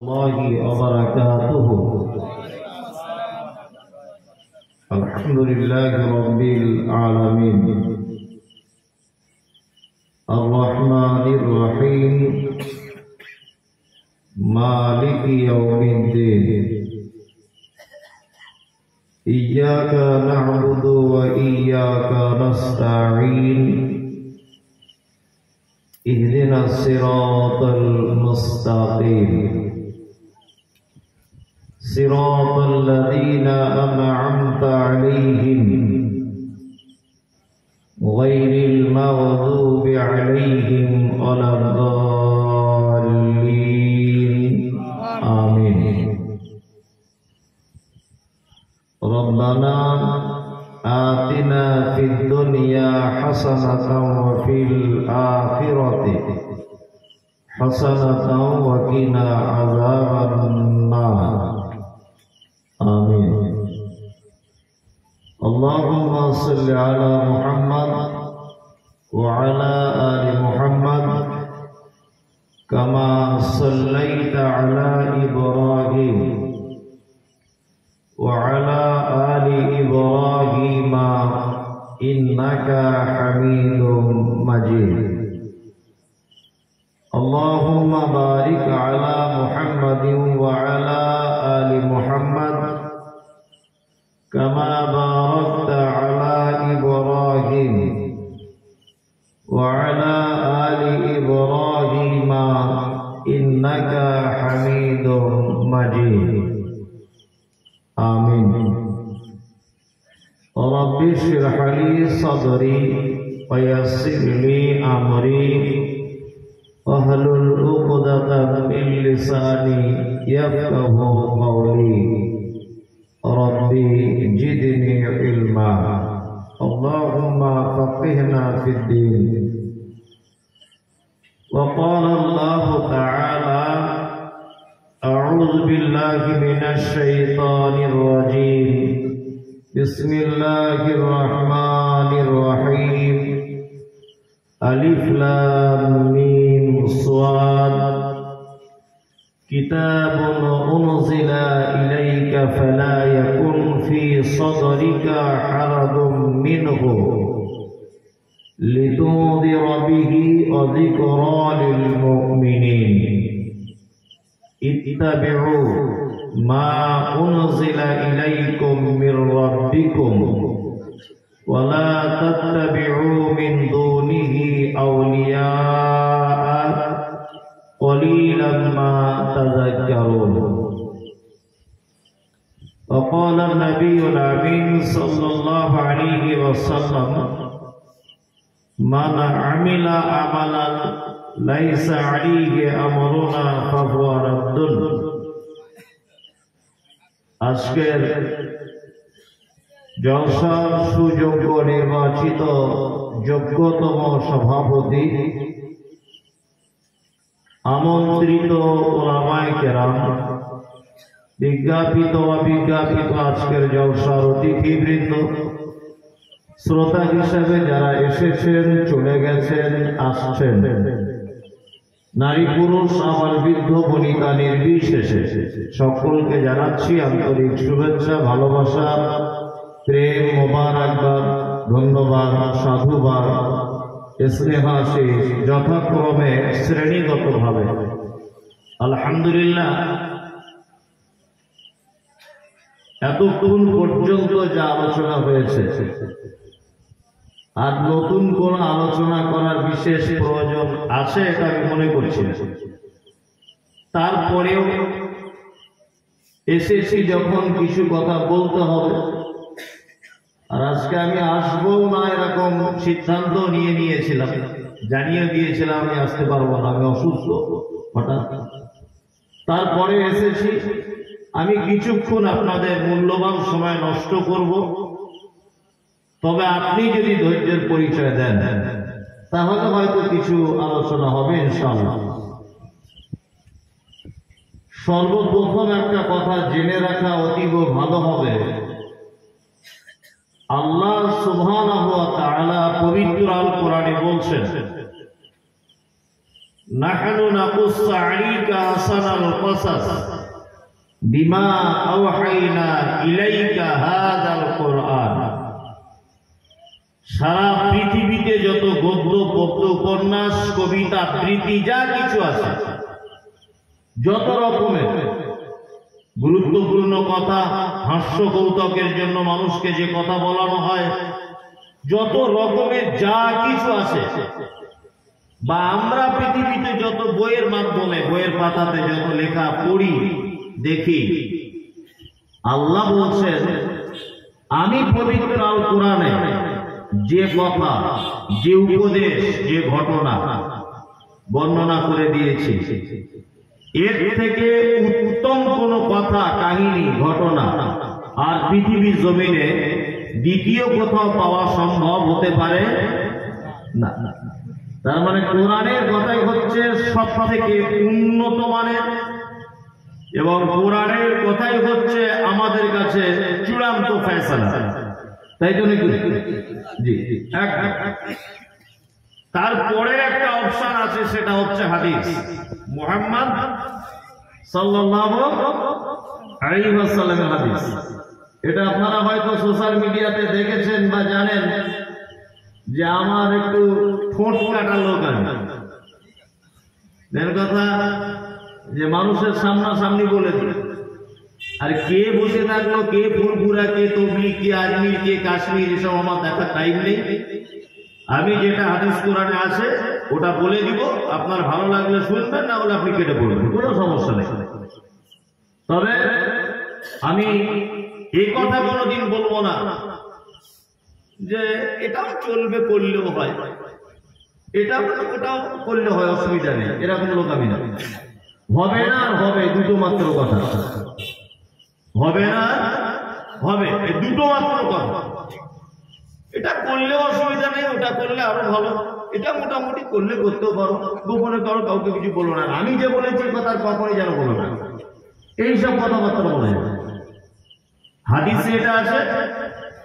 الله وبركاته. الحمد لله رب العالمين الرحمن الرحيم مالك يوم الدين إياك نعبد وإياك نستعين اهدنا الصراط المستقيم صراط الذين أنعمت عليهم غير المغضوب عليهم ولا الضالين آمين. ربنا آتنا في الدنيا حسنة وفي الآخرة حسنة وقنا عذاب النار آمين. اللهم صل على محمد وعلى آل محمد كما صليت على إبراهيم وعلى آل إبراهيم إنك حميد مجيد. اللهم بارك على محمد وعلى آل محمد كما باركت على إبراهيم وعلى آل إبراهيم إنك حميد مجيد آمين. رب اشرح لي صدري ويسر لي أمري واحلل عقدة من لساني يفقهوا قولي ربي زدني علما اللهم فقهنا في الدين. وقال الله تعالى أعوذ بالله من الشيطان الرجيم بسم الله الرحمن الرحيم ألف لام ميم صاد كتاب أنزل إليك فلا يكن في صدرك حرج منه لتنذر به وذكرى للمؤمنين اتبعوا ما أنزل إليكم من ربكم ولا تتبعوا من دونه أولياء قليلا ما تذكرون. وقال النبي الأمين صلى الله عليه وسلم من عمل عملا ليس عليه أمرنا فهو رد. আজকের জলসার সুযোগ্য নির্বাচিত যোগ্যতম সভাপতি আমন্ত্রিত ওলামায়ে কেরাম বিজ্ঞাপিত অবিজ্ঞাপিত আজকের জলসার অতিথিবৃন্দ শ্রোতা হিসেবে যারা এসেছেন চলে গেছেন আসছেন নারী পুরুষ আমার বৃদ্ধ বনিতা নির্বিশেষে সকলকে জানাচ্ছি আন্তরিক শুভেচ্ছা ভালোবাসা প্রেম মোবারকবাদ ধন্যবাদ সাধুবাদ স্নেহাশিস যথাক্রমে শ্রেণীগতভাবে। আলহামদুলিল্লাহ এতক্ষণ পর্যন্ত যা আলোচনা হয়েছে আর নতুন কোন আলোচনা করার বিশেষ প্রয়োজন আছে এটা আমি মনে করছি। তারপরেও এসেছি যখন কিছু কথা বলতে হবে, আর আজকে আমি আসবো না এরকম সিদ্ধান্ত নিয়েছিলাম, জানিয়ে দিয়েছিলাম আমি আসতে পারবো না, আমি অসুস্থ হঠাৎ। তারপরে এসেছি, আমি কিছুক্ষণ আপনাদের মূল্যবান সময় নষ্ট করব, তবে আপনি যদি ধৈর্যের পরিচয় দেন তাহলে হয়তো কিছু আলোচনা হবে ইনশাআল্লাহ। সর্বপ্রথম একটা কথা জেনে রাখা অতীব ভালো হবে, আল্লাহ সুবহানাহু ওয়া তাআলা পবিত্র আল কোরআনে বলছেন নাহনু নাকুসসু আলাইকা আহসানাল কসাস বিমা আওহাইনা ইলাইকা হাযাল কুরআন। সারা পৃথিবীতে যত গদ্য পদ্য উপন্যাস কবিতা আবৃত্তি যা কিছু আছে, যত রকমের গুরুত্বপূর্ণ কথা, হাস্য কৌতুকের জন্য মানুষকে যে কথা বলানো হয়, যত রকমের যা কিছু আছে, বা আমরা পৃথিবীতে যত বইয়ের মাধ্যমে বইয়ের পাতাতে যত লেখা পড়ি দেখি, আল্লাহ বলছেন আমি পবিত্র আল কোরআনে যে কথা, যে উপদেশ, যে ঘটনা বর্ণনা করে দিয়েছি, এর থেকে উত্তম কোন কথা, কাহিনী, ঘটনা আর পৃথিবীর জমিনে দ্বিতীয় কোথাও পাওয়া সম্ভব হতে পারে না। তার মানে কোরআনের কথাই হচ্ছে সব থেকে উন্নত মানের, এবং কোরআনের কথাই হচ্ছে আমাদের কাছে চূড়ান্ত ফয়সালা। তাই তো নাকি? জি। তারপরে একটা অপশন আছে, সেটা হচ্ছে হাদিস। মুহাম্মদ সাল্লাল্লাহু আলাইহি ওয়াসাল্লামের হাদিস। এটা আপনারা হয়তো সোশ্যাল মিডিয়াতে দেখেছেন বা জানেন যে আমার একটু ঠোঁট কাটা লোক আছে। মেন কথা যে মানুষের সামনাসামনি বলে দিই, আর কে বসে থাকলো, কে ফুরফুরা, কে তবলিগ, কে আজমির, কে কাশ্মীর, এসব আমার দেখার টাইম নেই। আমি যেটা হাদিস কোরআনে আছে ওটা বলে দিব, আপনার ভালো লাগলে শুনবেন, না হলে আপনি কেটে পড়বেন, কোনো সমস্যা নেই। তবে আমি এই কথা কোনোদিন বলবো না যে এটাও চলবে, করলেও হয়, এটা ওটাও করলে হয়, অসুবিধা নেই, এরকম লোক আমি না। হবে না আর হবে, দুটো মাত্র কথা। হবে না, হবে, এই দুটো মাত্র কথা। এটা করলে অসুবিধা নেই, ওটা করলে আরো ভালো, এটা মোটামুটি করলে করতেও পারো, গোপনে করো, কাউকে কিছু বলো না। আমি যে বলেছি কথা কখনই যেন বলো না, এইসব কথাবার্তা বলে না। হাদিসে এটা আছে,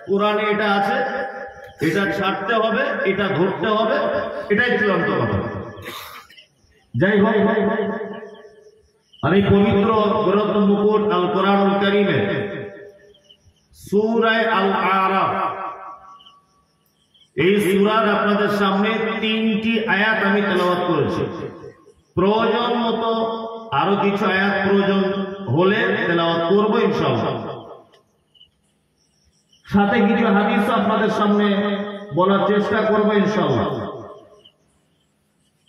কোরআনে এটা আছে, এটা ছাড়তে হবে, এটা ধরতে হবে, এটাই চূড়ান্ত কথা। যাই হোক, আমি পবিত্র গ্রন্থ মুকুট আল কোরআনুল কারীমে সূরা আল আরাফ, এই সূরার আপনাদের সামনে 3টি আয়াত আমি তেলাওয়াত করেছি। প্রয়োজন মতো আরো কিছু আয়াত প্রয়োজন হলে তেলাওয়াত করব ইনশাআল্লাহ। সাথে কিছু হাদিস আপনাদের সামনে বলার চেষ্টা করব ইনশাআল্লাহ।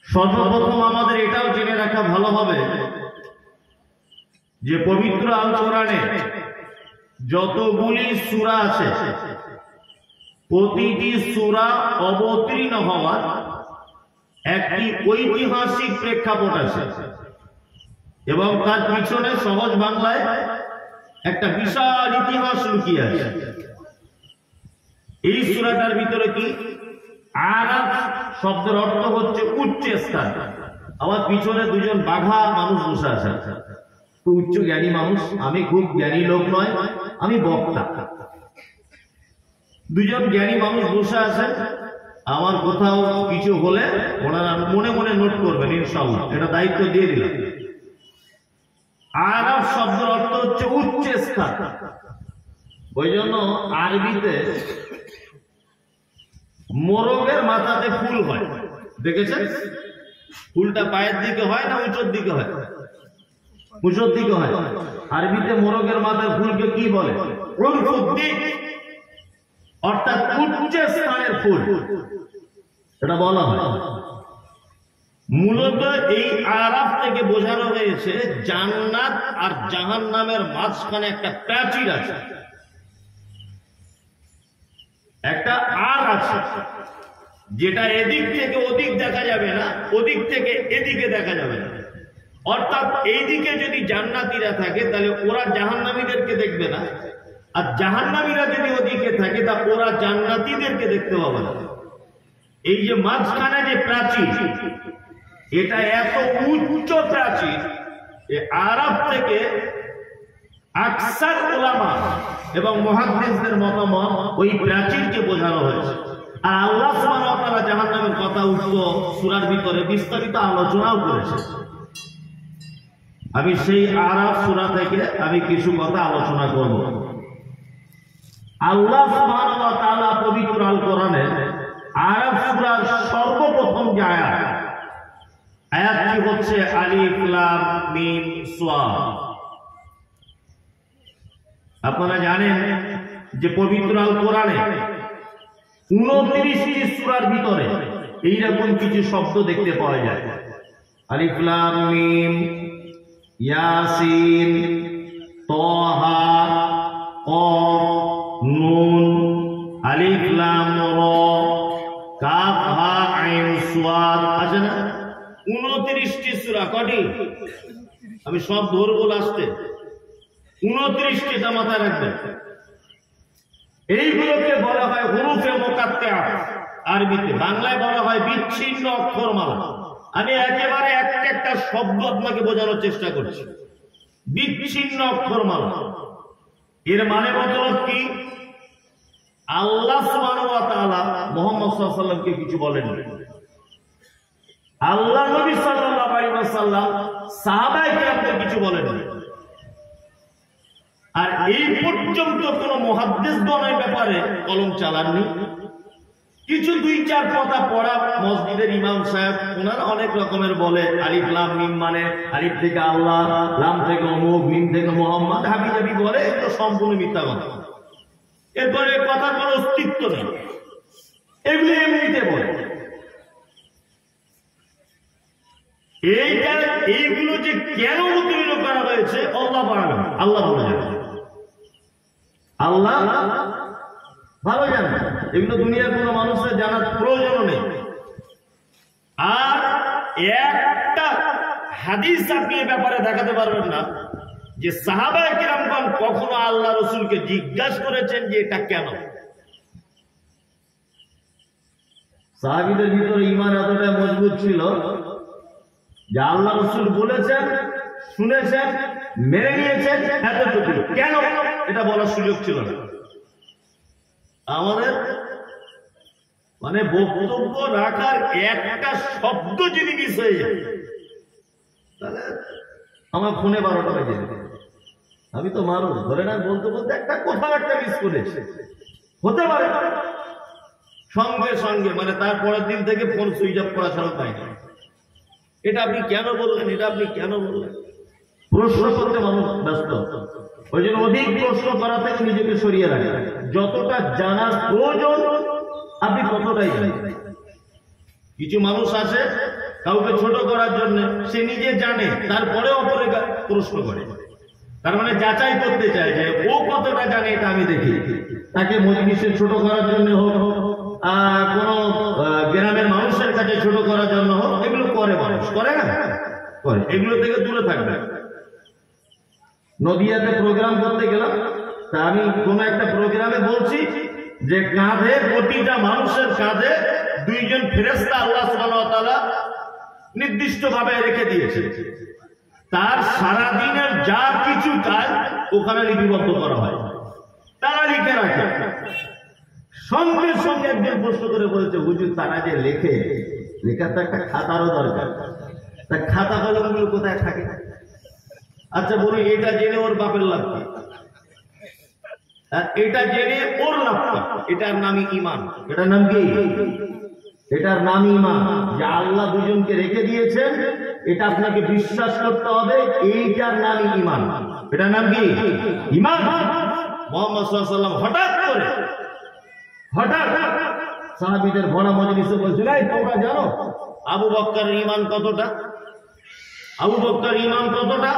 সর্বপ্রথম আমাদের এটাও জেনে রাখা ভালো হবে যে পবিত্র আল কোরআনে যতগুলি সূরা আছে, প্রতিটি সূরা অবতীর্ণ হওয়ার একটি ঐতিহাসিক প্রেক্ষাপট আছে, এবং তার পিছনে সহজ বাংলায় একটা বিশাল ইতিহাস লুকিয়ে আছে। এই সূরাটার ভিতরে কি আরাফ শব্দের অর্থ হচ্ছে উচ্চ স্থান। আমার পিছনে দুজন বাঘা মানুষ বসে আছে, খুব উচ্চ জ্ঞানী মানুষ। আমি খুব জ্ঞানী লোক নয়, আমি বক্তা। দুজন জ্ঞানী মানুষ বসে আছে, আমার কোথাও কিছু হলে ওনারা মনে মনে নোট করবেন ইনশাআল্লাহ, এটা দায়িত্ব দিয়ে দিলাম। আরাফ শব্দের অর্থ হচ্ছে উচ্চ স্থান। ওই জন্য আরবিতে মোরগের মাথাতে ফুল হয়, দেখেছেন? ফুলটা পায়ের দিকে হয় না উঁচুর দিকে হয়? উঁচুর দিকে হয়। আরবিতে মোরগের মাথার ফুলকে কি বলে? অর্থাৎ উচ্চ স্থানের ফুল, এটা বলা হয়। মূলত এই আরাফ থেকে বোঝানো হয়েছে জান্নাত আর জাহান্নামের মাঝখানে একটা প্রাচীর আছে, একটা আর আছে, যেটা এদিক থেকে ওদিক দেখা যাবে না, ওদিক থেকে এদিকে দেখা যাবে না। অর্থাৎ এইদিকে যদি জান্নাতীরা থাকে তাহলে ওরা জাহান্নামীদেরকে দেখবে না, আর জাহান্নামীরা যদি ওদিকে থাকে তা ওরা জান্নাতীদেরকে দেখতে পাবে না। এই যে মাঝখানে যে প্রাচীর, এটা এত উচ্চ প্রাচীর, আরব থেকে আকসার উলামা এবং মুহাদ্দিসদের মতামত ওই প্রাচীরকে বোঝানো হয়েছে। আর আল্লাহ সুবহানাহু ওয়া তাআলা জাহান্নামের কথা উঠলো সূরার ভিতরে বিস্তারিত আলোচনাও করেছে। আমি সেই আরাফ সূরা থেকে আমি কিছু কথা আলোচনা করব। আল্লাহ সুবহানাহু ওয়া তাআলা পবিত্র আল কোরআনে আরাফ সূরার সর্বপ্রথম যে আয়াতটি হচ্ছে আলিফ লাম মিম সাদ। আপনারা জানেন যে পবিত্র আল কোরআনে 29টি সূরার ভিতরে এইরকম কিছু শব্দ দেখতে পাওয়া যায়। আলিফ লাম মিম, ইয়াসিন, তাহা, কফ, নুন, আলিফ লাম র, কাফ হা আইন সাদ। আছে না 29টি সূরা? কটি? আমি সব ধরবো লাস্টে। 29টিটা মাথায় রাখবেন। এইগুলোকে বলা হয় হুরুফে মুকাত্তাআ, আরবিতে। বাংলায় বলা হয় বিচ্ছিন্ন অক্ষরমালা। আমি একেবারে একটা শব্দ আপনাকে বোঝানোর চেষ্টা করছি। বিচ্ছিন্ন অক্ষরমালা এর মানে মতলব কি? আল্লাহ সুবহানাহু ওয়া তাআলা মুহাম্মদ সাল্লাল্লাহু আলাইহি ওয়াসাল্লামকে কিছু বলেননি। আল্লাহ নবী সাল্লাল্লাহু আলাইহি ওয়াসাল্লাম সাহাবায়ে কেরামদের কিছু বলেননি। আর এই পর্যন্ত কোন মুহাদ্দিসগণের ব্যাপারে কলম চালাননি। কিছু 2-4 কথা পড়া মসজিদের ইমাম সাহেব, ওনারা অনেক রকমের বলে। আলিফ লাম মিম মানে আলিফ থেকে আল্লাহ, লাম থেকে অমুক, মিম থেকে মুহাম্মদ, হাবিজাবি বলে। এগুলো সম্পূর্ণ মিথ্যা কথা। এরপরে কথার কোনো অস্তিত্ব নেই, এগুলো এমনিতে বলে। এইগুলো যে কেন উত্তীর্ণ করা হয়েছে আল্লাহ পারেন, আল্লাহ বলে যাবে, আল্লাহ ভালো জানে। এগুলো দুনিয়ার কোনো মানুষের জানার প্রয়োজন নেই। আর একটা হাদিস আপনি এ ব্যাপারে দেখাতে পারবেন না যে সাহাবায়ে কিরামগণ কখনো আল্লাহ রাসূলকে জিজ্ঞাসা করেছেন যে এটা কেন। সাহাবীদের ভিতরে ঈমান এতটা মজবুত ছিল যে আল্লাহ রাসূল বলেছেন, শুনেছেন, মেনে নিয়েছেন, এতটুকু। কেন এটা বলার সুযোগ ছিল না। আমাদের মানে বক্তব্য রাখার একটা শব্দ যদি মিস হয়ে যায় তাহলে আমার ফোনে 12টা বেজে যাবে। আমি তো মানুষ, ধরে না, বলতে বলতে একটা কোথাও একটা মিস করেছে, হতে পারে সঙ্গে সঙ্গে মানে তার পরের দিন থেকে ফোন সুইচ অফ করা ছাড়া পাই না। এটা আপনি কেন বললেন, এটা আপনি কেন বললেন, প্রশ্ন করতে মানুষ ব্যস্ত। ওই জন্য অধিক প্রশ্ন করা থেকে নিজেকে সরিয়ে রাখে। যতটা জানার প্রয়োজন আপনি ততটাই জানেন। কিছু মানুষ আছে কাউকে ছোট করার জন্য, সে নিজে জানে তারপরে অপরে প্রশ্ন করে, তার মানে যাচাই করতে চায় যে ও কতটা জানে এটা আমি দেখি। তাকে মজলিসে ছোট করার জন্য হোক, কোন গ্রামের মানুষের কাছে ছোট করার জন্য হোক, এগুলো করে মানুষ, করে না, করে। এগুলো থেকে দূরে থাকবে। নদিয়াতে প্রোগ্রাম করতে গেলাম, তা আমি কোন একটা প্রোগ্রামে বলছি যে কাঁধে, প্রতিটা মানুষের কাঁধে 2 জন ফেরেশতা আল্লাহ সুবহানাহু ওয়া তাআলা নির্দিষ্ট ভাবে রেখে দিয়েছে। তার সারা দিনের যা কিছু কাজ ওখানে লিপিবদ্ধ করা হয়, তারা লিখে রাখে। সঙ্গে সঙ্গে একজন প্রশ্ন করে বলছে, হুজুর তারা যে লেখে, লেখার তো একটা খাতারও দরকার, তা খাতা কলমগুলো কোথায় থাকে? আচ্ছা বলি, এটা জেনে ওর বাপের লাভ কি? এটা জেনে ওর লাভ কি? এটার নামই ঈমান। এটার নাম কি? এটার নাম ঈমান। যে আল্লাহ 2 জনকে রেখে দিয়েছেন, এটা আপনাকে বিশ্বাস করতে হবে, এইটার নামই ঈমান। এটার নাম কি? ঈমান। মুহাম্মদ সাল্লাল্লাহু আলাইহি ওয়াসাল্লাম হঠাৎ সাহাবীদের ভরা মজলিসে বলছিল, এই তোমরা জানো আবু বকরের ঈমান কতটা? আবু বকর ঈমান কতটা?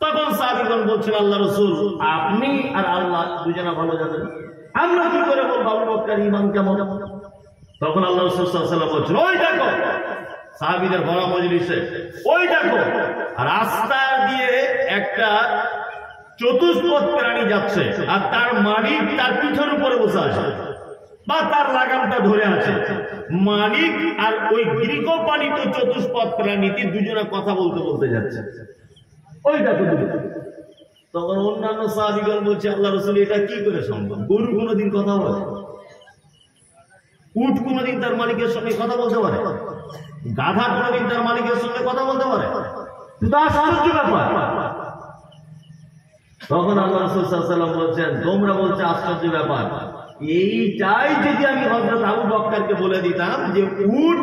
তখন সাহাবীগণ বলছেন, আল্লাহ রাসূল আপনি আর আল্লাহ দুজনা ভালো জানেন, আমরা কি করে বলবো আবু বকরের ঈমান কেমন? তখন আল্লাহ রাসূল সাল্লাল্লাহু আলাইহি ওয়াসাল্লাম বলছেন, ওই দেখো সাহাবীদের ভরা মজলিসে, ওই দেখো রাস্তা দিয়ে একটা চতুষ্পদ প্রাণী যাচ্ছে, আর তার মালিক তার পিঠের উপরে বসে আছে বা তার লাগামটা ধরে আছে। মালিক আর ওই গৃহপালিত চতুষ্পদ প্রাণীটি দুজনে কথা বলতে বলতে যাচ্ছে, ওই দেখো। তখন অন্যান্য সাহাবীগণ বলছে, আল্লাহ রাসূল এটা কি করে সম্ভব? গরু কোনোদিন কথা বলে? উট কোনদিন তার মালিকের সঙ্গে কথা বলতে পারে? গাধা কোনদিন তার মালিকের সঙ্গে কথা বলতে পারে? কিন্তু আশ্চর্য ব্যাপার। তখন আল্লাহ রাসূল সাল্লাল্লাহু আলাইহি ওয়াসাল্লাম বলছেন, তোমরা বলছো আশ্চর্য ব্যাপার, এইটাই যদি আমি হযরত আবু বকরকে বলে দিতাম যে উট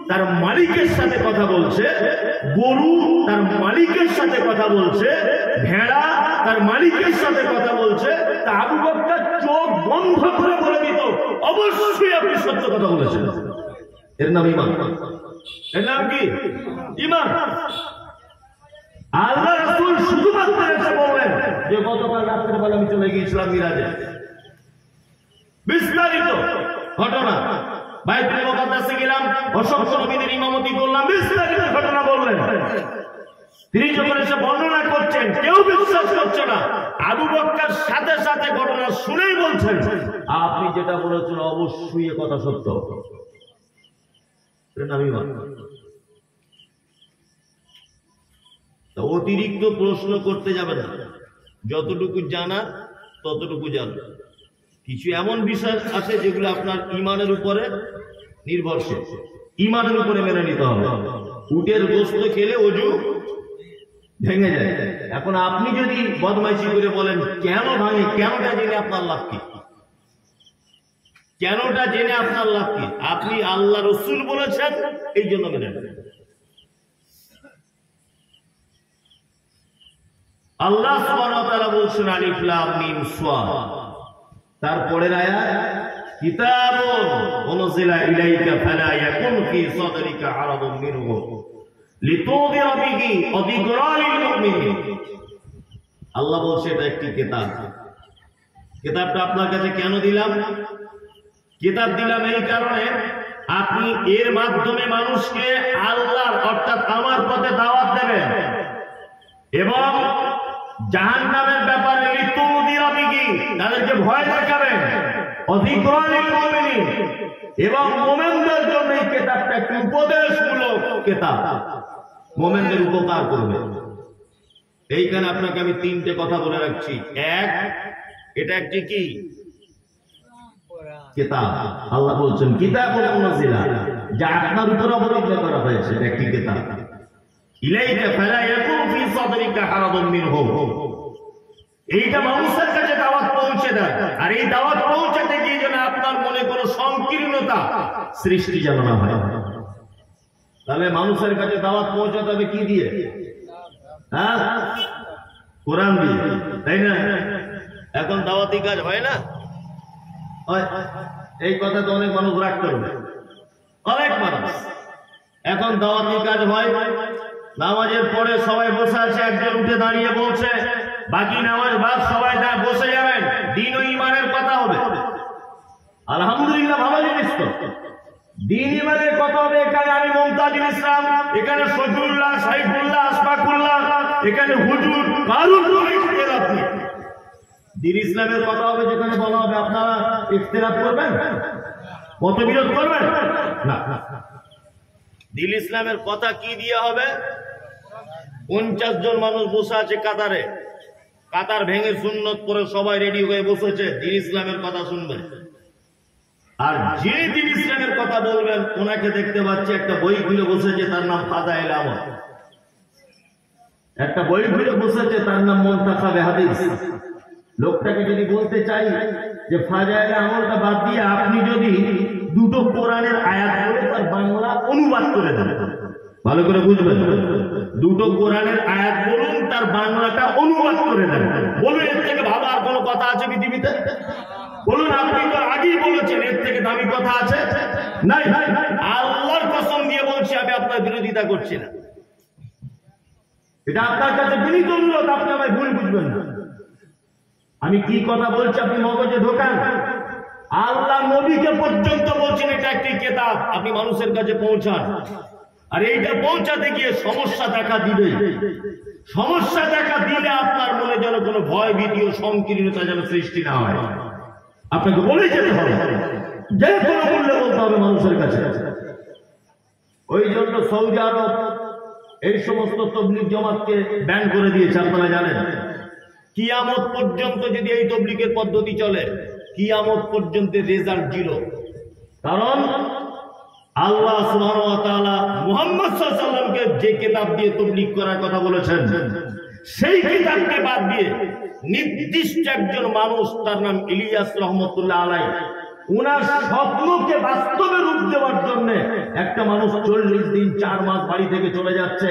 তার মালিকের সাথে কথা বলছে, গরু তার মালিকের সাথে কথা বলছে, ভেড়া তার মালিকের সাথে কথা বলছে, তা আবু বকর চোখ বন্ধ করে বলে দিত অবশ্যই আপনি সত্য কথা বলেছেন। এর নাম ঈমান। এর নাম কি? ঈমান। আল্লাহ রাসূল শুধুমাত্র এসে বললেন যে গতকাল রাতের বেলা আমি চলে গিয়েছিলাম মিরাজে, বিস্তারিত ঘটনা, বাইতুল মুকাদ্দাসে গেলাম, অসংখ্য নবীদের ইমামতি করলাম, বিস্তারিত ঘটনা বললেন। তিনি যখন এসে বর্ণনা করছেন কেউ বিশ্বাস করছে না, আবু বকর সাথে সাথে ঘটনা শুনেই বলছেন আপনি যেটা বলেছেন অবশ্যই এ কথা সত্য। অতিরিক্ত প্রশ্ন করতে যাবে না, যতটুকু জানা ততটুকু জানা। কিছু এমন বিষয় আছে যেগুলো আপনার ঈমানের উপরে নির্ভরশীল, ঈমানের উপরে মেনে নিতে হবে। উটের গোশত খেলে ওযু ভেঙে যায়। এখন আপনি যদি বদমাইশি করে বলেন কেন ভাঙে, কেনটা জেনে আপনার লাভ কি? কেনটা জেনে আপনার লাভ কি? আপনি আল্লাহ রাসূল বলেছেন এই জন্য মেনে নেন। আল্লাহ সুবহানাহু ওয়া তাআলা বলছেন আলিফ লাম মিম সাদ, তারপরের আয়াত কিতাবুন উনজিলা ইলাইকা ফালা ইয়াকুন ফি সাদরিকা হারাজুন মিনহু লিতুযিরা বিহি ওয়া যিকরা লিল মুমিনিন। আল্লাহ বলছে এটা একটি কিতাব। কিতাবটা আপনার কাছে কেন দিলাম? কিতাব দিলাম এই কারণে আপনি এর মাধ্যমে মানুষকে আল্লাহর অর্থাৎ আমার পথে দাওয়াত দেবেন এবং জাহান্নামের ব্যাপারে লিতুযিরা বিহি তাদেরকে ভয় দেখাবেন, ওয়া যিকরা লিল মুমিনিন এবং মুমিনদের জন্য এই কিতাবটা একটি উপদেশমূলক কিতাব, মুমিনদের উপকার করবে। এইখানে আপনাকে আমি তিনটে কথা বলে রাখছি। এক, এটা একটি কি কিতাব। আল্লাহ বলছেন কিতাবুন মুনাজ্জিলা, যা আপনার উপর অবতীর্ণ করা হয়েছে, এটা একটি কিতাব। ইলাইকা ফালা ইয়াকুন ফি সাদরিকা হারাজুন মিনহু, এইটা মানুষের কাছে দাওয়াত পৌঁছে দেয়। আর এই দাওয়াত পৌঁছাতে গিয়ে যেন আপনার মনে কোনো সংকীর্ণতা সৃষ্টি যেন না হয়। তাহলে মানুষের কাছে দাওয়াত পৌঁছাতে হবে কি দিয়ে? হ্যাঁ, কোরআন দিয়ে, তাই না? এখন দাওয়াতি কাজ হয় না? এই কথা তো অনেক মানুষ রাগ করবে, অনেক মানুষ। এখন দাওয়াতি কাজ হয়, নামাজের পরে সবাই বসে আছে, একজন উঠে দাঁড়িয়ে বলছে বাকি নামাজ বাদ সবাই বসে যাবেন, দিন ও ঈমানের কথা হবে। আলহামদুলিল্লাহ, ভালো জিনিস তো, দিন ঈমানের কথা হবে। এখানে আমি মুমতাজুল ইসলাম, এখানে সজুল্লাহ, সাইফুল্লাহ, আশফাকুল্লাহ, এখানে হুজুর, কারুর কোনো ইখতিলাফ নেই। দিন ইসলামের কথা হবে, যেখানে বলা হবে আপনারা ইখতিলাফ করবেন, মতবিরোধ করবেন না। দিন ইসলামের কথা কি দিয়ে হবে? 50 জন মানুষ বসে আছে কাতারে, কাতার ভেঙে সুন্নত করে সবাই রেডি হয়ে বসেছে, দিন ইসলামের কথা শুনবে। আর যে দিন ইসলামের কথা বলবেন ওনাকে দেখতে পাচ্ছি একটা বই খুলে বসেছে, তার নাম ফাদায়েল আমল। একটা বই খুলে বসেছে, তার নাম মুনতাখাবে হাদিস। লোকটাকে যদি বলতে চাই যে ফাদায়েল আমলটা বাদ দিয়ে আপনি যদি দুটো কোরআনের আয়াত করে তার বাংলা অনুবাদ করে দেন, ভালো করে বুঝবেন, দুটো কোরআনের আয়াত বলুন, তার বাংলাটা অনুবাদ করে দেন, বলুন এর থেকে ভালো আর কোনো কথা আছে পৃথিবীতে? বলুন, আপনি তো আগেই বলেছেন এর থেকে দামি কথা আছে? নাই। আল্লাহর কসম দিয়ে বলছি, আমি আপনার বিরোধিতা করছি না, এটা আপনার কাছে বিনীত অনুরোধ, আপনি আমায় ভুল বুঝবেন না। আমি কি কথা বলছি আপনি মগজে ঢোকান। আল্লাহ নবীকে পর্যন্ত বলছেন এটা একটি কিতাব, আপনি মানুষের কাছে পৌঁছান। আর এইটা পৌঁছাতে গিয়ে সমস্যা দেখা দিবে, সমস্যা দেখা দিলে আপনার মনে যেন কোনো ভয় ভীতি ও সংকীর্ণতা যেন সৃষ্টি না হয়, আপনাকে বলে যেতে হবে, যে কোনো মূল্যে বলতে হবে মানুষের কাছে। ওই জন্য সৌদি আরব এই সমস্ত তবলিগ জামাতকে ব্যান করে দিয়েছে, আপনারা জানেন। কিয়ামত পর্যন্ত যদি এই তবলিগের পদ্ধতি চলে, কিয়ামত পর্যন্ত রেজাল্ট জিরো। কারণ আল্লাহ সুবহানাহু ওয়া তাআলা মুহাম্মদ সাল্লাল্লাহু আলাইহি ওয়াসাল্লামকে যে কিতাব দিয়ে তাবলীগ করার কথা বলেছেন, সেই কিতাবকে বাদ দিয়ে নির্দিষ্ট একজন মানুষ, তার নাম ইলিয়াস রাহমাতুল্লাহ আলাইহি, উনার স্বপ্নকে বাস্তবে রূপ দেওয়ার জন্য একটা মানুষ 40 দিন 4 মাস বাড়ি থেকে চলে যাচ্ছে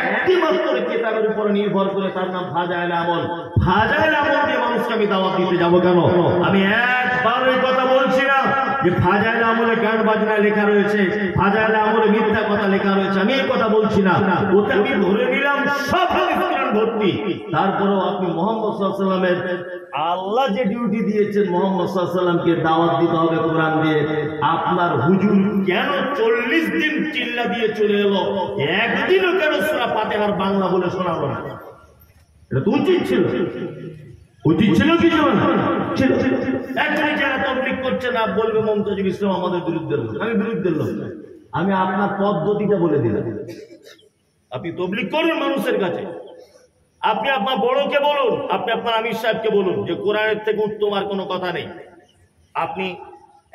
একটি মাত্র কিতাবের উপরে নির্ভর করে, তার নাম ফাজাইল আমল। ফাজাইল আমল দিয়ে মানুষকে আমি দাওয়াত দিতে যাব কেন? আমি একবার ওই কথা বলছি না যে ফাজাইল আমলে গান বাজনা লেখা রয়েছে, ফাজাইল আমলে মিথ্যা কথা লেখা রয়েছে, আমি এই কথা বলছি না। ওটা আমি ধরে নিলাম সব কোরআন ভর্তি। তারপরেও আপনি মুহাম্মদ সাল্লাল্লাহু আলাইহি ওয়াসাল্লামের, আল্লাহ যে ডিউটি দিয়েছেন মুহাম্মদ সাল্লাল্লাহু আলাইহি ওয়াসাল্লামকে দাওয়াত দিতে হবে কোরআন দিয়ে, আপনার হুজুর কেন 40 দিন চিল্লা দিয়ে চলে এলো, একদিনও কেন সূরা ফাতিহার বাংলা বলে শোনালো না? এটা তো উচিত ছিল, উচিত ছিল কি ছিল না? ছিল। একদিন যারা তাবলীগ করছে না বলবে মুমতাজুল ইসলাম আমাদের বিরুদ্ধের লোক। আমি বিরুদ্ধের লোক না, আমি আপনার পদ্ধতিটা বলে দিলাম। আপনি তাবলীগ করুন মানুষের কাছে, আপনি আপনার বড়কে বলুন, আপনি আপনার আমির সাহেবকে বলুন যে কোরআনের থেকে উত্তম আর কোনো কথা নেই। আপনি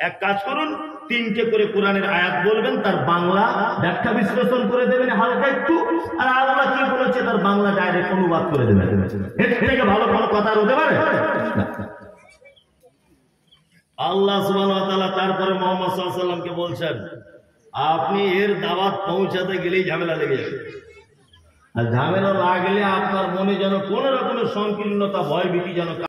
এক কাজ করুন, 3টে করে কোরআনের আয়াত বলবেন, তার বাংলা ব্যাখ্যা বিশ্লেষণ করে দেবেন হালকা একটু, আর আল্লাহ কি বলেছে তার বাংলা ডাইরেক্ট অনুবাদ করে দেবেন। এর থেকে ভালো কোনো কথা হতে পারে? আল্লাহ সুবহানাহু ওয়া তাআলা তারপরে মুহাম্মদ সাল্লাল্লাহু আলাইহি ওয়াসাল্লামকে বলছেন, আপনি এর দাওয়াত পৌঁছাতে গেলেই ঝামেলা লেগে যাবে। আর ঝামেলা লাগলে আপনার মনে যেন কোন রকমের সংকীর্ণতা, ভয় ভীতি যেন